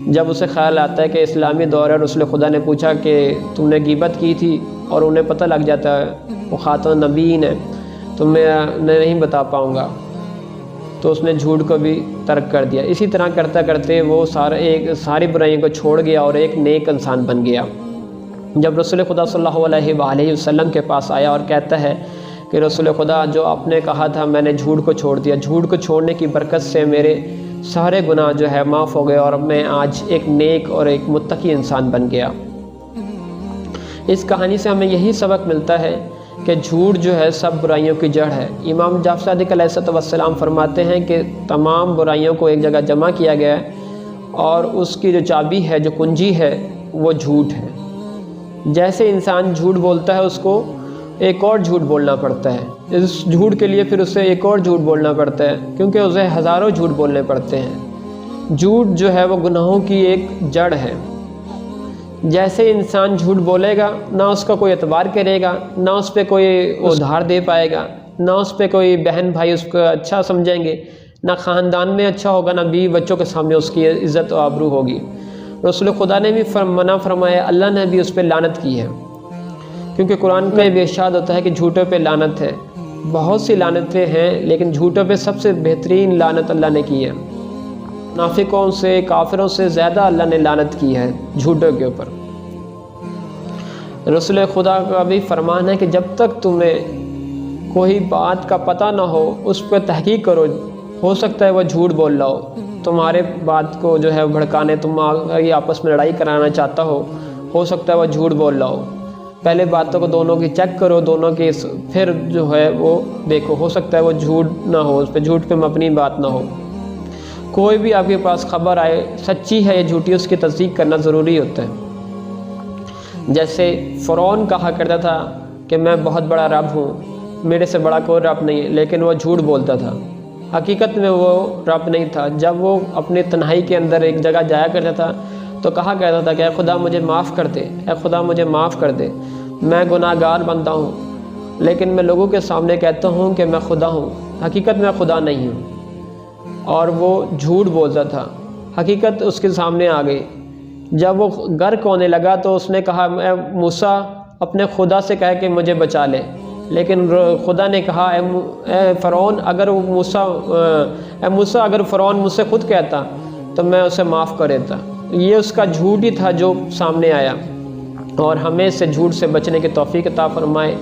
جب اسے خیال آتا ہے کہ اسلامی دور ہے، رسول خدا نے پوچھا کہ تم نے غیبت کی تھی، اور انہیں پتہ لگ جاتا ہے وہ خاتم النبیین ہے، تو میں نہیں بتا پاؤں گا، تو اس نے جھوٹ کو بھی ترک کر دیا۔ اسی طرح کرتا کرتے وہ ساری برائیوں کو چھوڑ گیا اور ایک نیک انسان بن گیا۔ جب رسول خدا صلی اللہ علیہ وآلہ وسلم کے پاس آیا اور کہتا ہے کہ رسول خدا، جو آپ نے کہا تھا میں نے جھوٹ کو چھوڑ دیا، جھوٹ کو چھوڑنے کی برکت سے میرے سارے گناہ جو ہے معاف ہو گئے اور میں آج ایک نیک اور ایک متقی انسان بن گیا۔ اس کہانی سے ہمیں یہی سبق ملتا ہے کہ جھوٹ جو ہے سب برائیوں کی جڑ ہے۔ امام جعفر صادق علیہ السلام فرماتے ہیں کہ تمام برائیوں کو ایک جگہ جمع کیا گیا ہے، اور اس کی جو چابی ہے، جو کنجی ہے، وہ جھوٹ ہے۔ جیسے انسان جھوٹ بولتا ہے، اس کو ایک اور جھوٹ بولنا پڑتا ہے، اس جھوٹ کے لیے پھر اسے ایک اور جھوٹ بولنا پڑتا ہے، کیونکہ اسے ہزاروں جھوٹ بولنے پڑتے ہیں۔ جھوٹ جو ہے وہ گناہوں کی ایک جڑ ہے۔ جیسے انسان جھوٹ بولے گا، نہ اس کا کوئی اعتبار کرے گا، نہ اس پہ کوئی ادھار دے پائے گا، نہ اس پہ کوئی بہن بھائی اس کو اچھا سمجھیں گے، نہ خاندان میں اچھا ہوگا، نہ بیوی بچوں کے سامنے اس کی عزت و آبرو ہوگی۔ رسول خدا نے بھی منع فرمایا، اللہ نے بھی اس پہ لعنت کی ہے، کیونکہ قرآن کا یہ ارشاد ہوتا ہے کہ جھوٹوں پہ لعنت ہے۔ بہت سی لعنتیں ہیں، لیکن جھوٹوں پہ سب سے بہترین لعنت اللہ نے کی ہے۔ منافقوں سے، کافروں سے زیادہ اللہ نے لعنت کی ہے جھوٹوں کے اوپر۔ رسول خدا کا بھی فرمان ہے کہ جب تک تمہیں کوئی بات کا پتہ نہ ہو، اس پہ تحقیق کرو۔ ہو سکتا ہے وہ جھوٹ بول رہا ہو، تمہارے بات کو جو ہے بھڑکانے، تم آپس میں لڑائی کرانا چاہتا ہو سکتا ہے وہ جھوٹ بول رہا ہو۔ پہلے باتوں کو دونوں کی چیک کرو، دونوں کی، پھر جو ہے وہ دیکھو، ہو سکتا ہے وہ جھوٹ نہ ہو، اس پہ جھوٹ پہ مبنی بات نہ ہو۔ کوئی بھی آپ کے پاس خبر آئے، سچی ہے یا جھوٹی، اس کی تصدیق کرنا ضروری ہوتا ہے۔ جیسے فرعون کہا کرتا تھا کہ میں بہت بڑا رب ہوں، میرے سے بڑا کوئی رب نہیں، لیکن وہ جھوٹ بولتا تھا، حقیقت میں وہ رب نہیں تھا۔ جب وہ اپنے تنہائی کے اندر ایک جگہ جایا کرتا تھا تو کہا کہتا تھا کہ اے خدا مجھے معاف کر دے، اے خدا مجھے معاف کر دے، میں گناہ گار بنتا ہوں، لیکن میں لوگوں کے سامنے کہتا ہوں کہ میں خدا ہوں، حقیقت میں خدا نہیں ہوں۔ اور وہ جھوٹ بولتا تھا، حقیقت اس کے سامنے آ گئی۔ جب وہ غرق ہونے لگا تو اس نے کہا، اے موسیٰ اپنے خدا سے کہہ کہ مجھے بچا لے، لیکن خدا نے کہا، اے فرعون اگر فرعون مجھ سے خود کہتا تو میں اسے معاف کر دیتا۔ یہ اس کا جھوٹ ہی تھا جو سامنے آیا، اور ہمیں اس سے جھوٹ سے بچنے کی توفیق عطا فرمائے۔